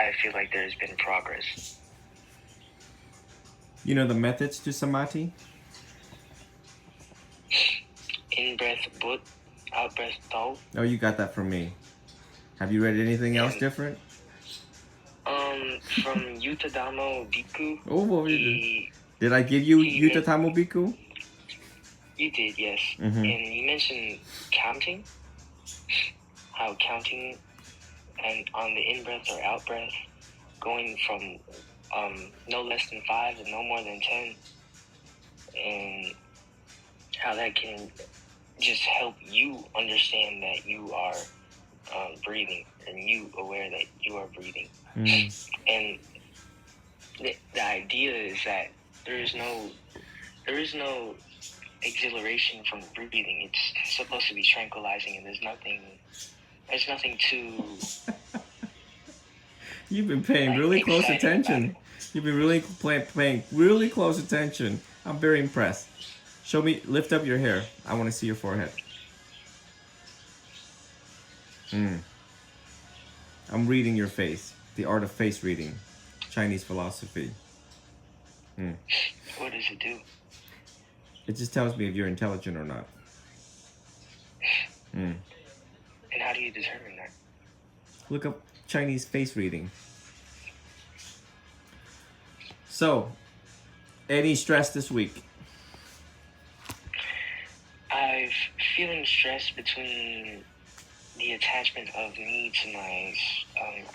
I feel like there's been progress. You know the methods to samadhi? In-breath but, out-breath tao. Oh, you got that from me. Have you read anything else And different? from Yutadamo Bhikkhu, Oh, what did you do? he Did I give you he meant, Yuta Bhikkhu? you did, yes. Mm-hmm. And you mentioned counting, how counting and on the in-breath or out-breath, going from no less than 5 and no more than 10, and how that can just help you understand that you are breathing and you aware that you are breathing. And the idea is that there is no exhilaration from breathing. It's supposed to be tranquilizing, and there's nothing to You've been paying like really close exciting about attention. it. You've been really paying really close attention. I'm very impressed. Show me, lift up your hair. I want to see your forehead. I'm reading your face. The art of face reading. Chinese philosophy. What does it do? It just tells me if you're intelligent or not. And how do you determine that? Look up Chinese face reading. So, any stress this week? I've feeling stress between the attachment of me to my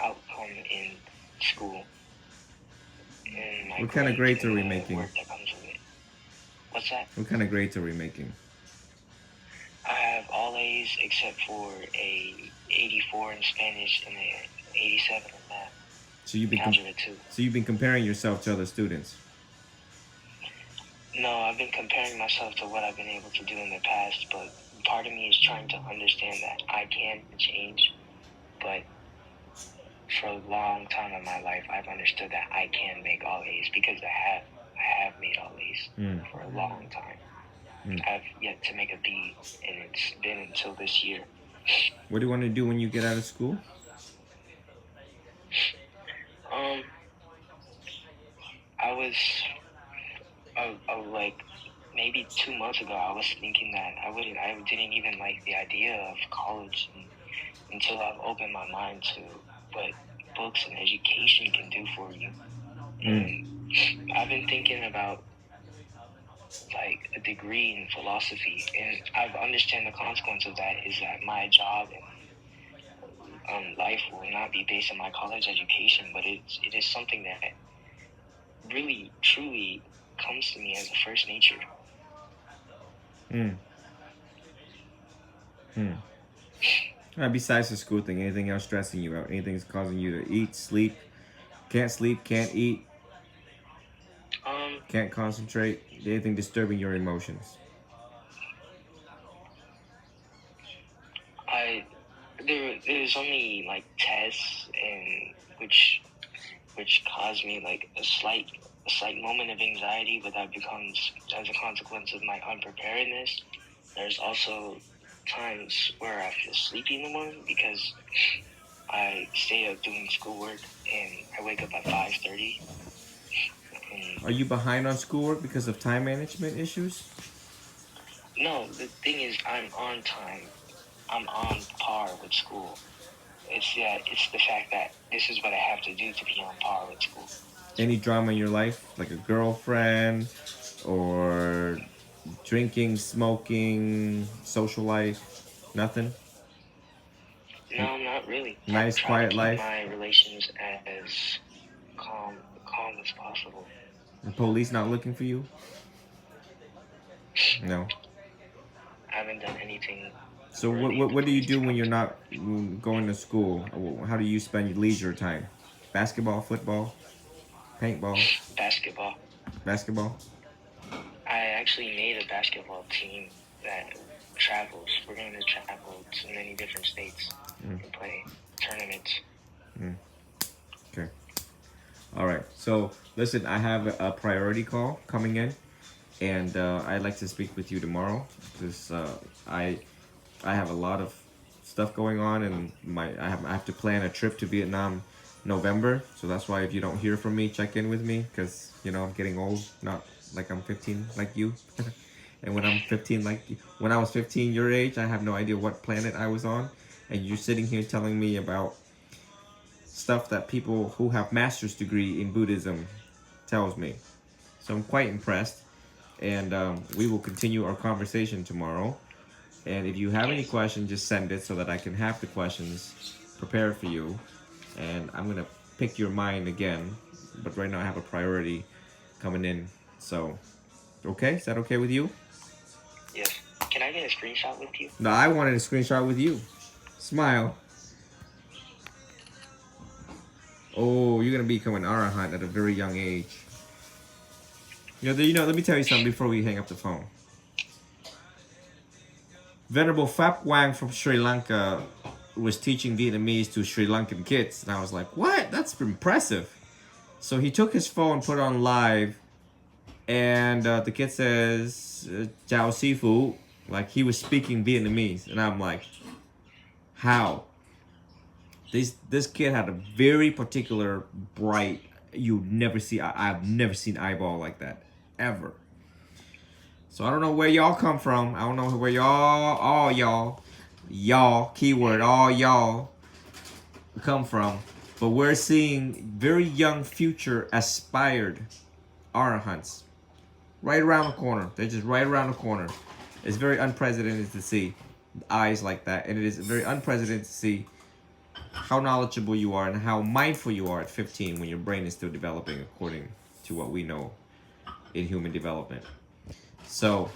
outcome in school. And my What kind of grades are we and the making? work that comes with it. What's that? What kind of grades are we making? I have all A's except for a 84 in Spanish and a 87 in math. So you've been Algebra 2. so you've been comparing yourself to other students. No, I've been comparing myself to what I've been able to do in the past, but part of me is trying to understand that I can change, but for a long time in my life, I've understood that I can make all A's because I have made all A's for a long time. I've yet to make a B, and it's been until this year. What do you want to do when you get out of school? I was like maybe 2 months ago, I was thinking that I didn't even like the idea of college until I've opened my mind to what books and education can do for you. And I've been thinking about like a degree in philosophy, and I've understand the consequence of that is that my job and life will not be based on my college education, but it is something that really truly comes to me as a first nature. Besides the school thing, anything else stressing you out? Anything that's causing you to eat, sleep, can't eat, can't concentrate? Anything disturbing your emotions? There's only like tests and which caused me like a slight moment of anxiety, but that becomes as a consequence of my unpreparedness. There's also times where I feel sleepy in the morning because I stay up doing schoolwork and I wake up at 5:30. Are you behind on schoolwork because of time management issues? No, the thing is I'm on time. I'm on par with school. It's the fact that this is what I have to do to be on par with school. Any drama in your life, like a girlfriend or drinking, smoking, social life? Nothing? No, not really. Nice, I try to quiet keep life? my relations as calm as possible. The police not looking for you? No. I haven't done anything. So what do you do when you're not going to school? How do you spend your leisure time? Basketball, football, paintball, Basketball. basketball? I actually made a basketball team that travels. We're going to travel to many different states and play tournaments. Okay. All right. So listen, I have a priority call coming in, and I'd like to speak with you tomorrow because I have a lot of stuff going on, and I have to plan a trip to Vietnam November. So that's why if you don't hear from me, check in with me because I'm getting old. Not like I'm 15 like you. And when I'm 15 like you, when I was 15 your age, I have no idea what planet I was on, and you're sitting here telling me about stuff that people who have master's degree in Buddhism tells me. So I'm quite impressed, and we will continue our conversation tomorrow. And if you have any Yes. questions, just send it so that I can have the questions prepared for you. And I'm gonna pick your mind again, but right now I have a priority coming in. So, okay, is that okay with you? Yes. Can I get a screenshot with you? No, I wanted a screenshot with you. Smile. Oh, you're gonna become an arahant at a very young age. Let me tell you something before we hang up the phone. Venerable Phap Wang from Sri Lanka was teaching Vietnamese to Sri Lankan kids, and I was like, "What? That's impressive." So he took his phone, put it on live, and the kid says, "Chào sư phụ," like he was speaking Vietnamese, and I'm like, "How?" This kid had a very particular bright. You never see. I've never seen eyeball like that ever. So I don't know where y'all come from. I don't know where all y'all, keyword, all y'all come from. But we're seeing very young future aspired arahants right around the corner. They're just right around the corner. It's very unprecedented to see eyes like that. And it is very unprecedented to see how knowledgeable you are and how mindful you are at 15 when your brain is still developing according to what we know in human development. So,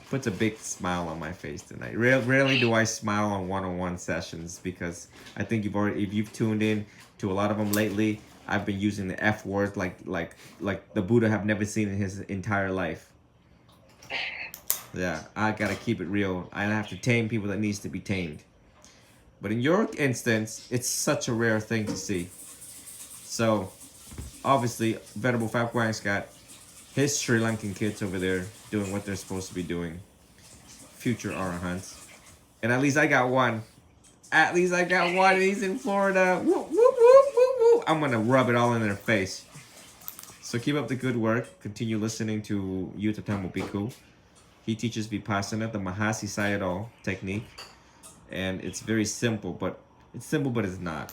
puts a big smile on my face tonight. Rarely do I smile on one-on-one sessions because I think if you've tuned in to a lot of them lately, I've been using the F word like the Buddha have never seen in his entire life. Yeah, I gotta keep it real. I have to tame people that needs to be tamed. But in your instance, it's such a rare thing to see. So, obviously, Venerable Phap Wang's got his Sri Lankan kids over there doing what they're supposed to be doing. Future arahants. And at least I got one. At least I got one. And he's in Florida. Woo, woo, woo, woo, woo. I'm going to rub it all in their face. So keep up the good work. Continue listening to Yuta Tamupiku. He teaches Vipassana, the Mahasi Sayadaw technique. And it's very simple, but it's not.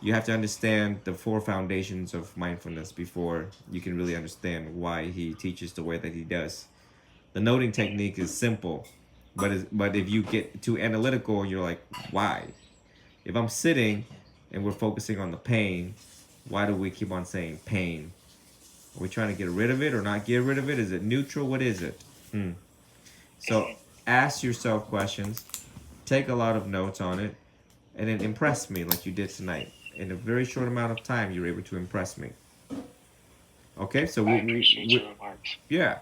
You have to understand the 4 foundations of mindfulness before you can really understand why he teaches the way that he does. The noting technique is simple, but if you get too analytical, you're like, why? If I'm sitting and we're focusing on the pain, why do we keep on saying pain? Are we trying to get rid of it or not get rid of it? Is it neutral? What is it? So ask yourself questions, take a lot of notes on it, and then impress me like you did tonight. In a very short amount of time, you're able to impress me. Okay, so I appreciate your remarks. Yeah,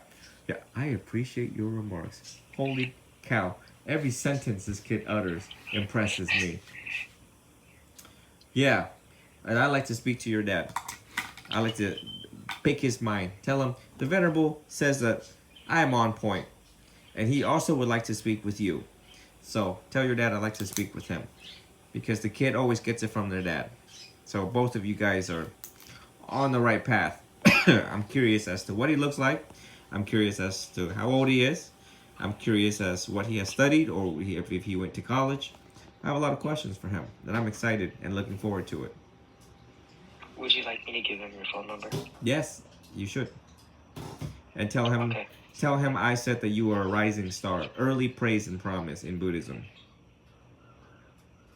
I appreciate your remarks. Holy cow. Every sentence this kid utters impresses me. Yeah, and I like to speak to your dad. I like to pick his mind. Tell him, the Venerable says that I am on point. And he also would like to speak with you. So tell your dad I'd like to speak with him. Because the kid always gets it from their dad. So both of you guys are on the right path. I'm curious as to what he looks like. I'm curious as to how old he is. I'm curious as to what he has studied or if he went to college. I have a lot of questions for him, and I'm excited and looking forward to it. Would you like me to give him your phone number? Yes, you should. And tell him I said that you are a rising star. Early praise and promise in Buddhism.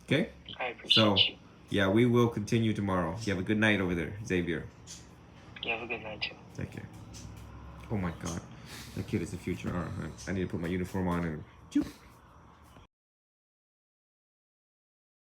Okay? I appreciate you. Yeah, we will continue tomorrow. You have a good night over there, Xavier. You have a good night, too. Take care. Oh my god. That kid is a future arahant. I need to put my uniform on and...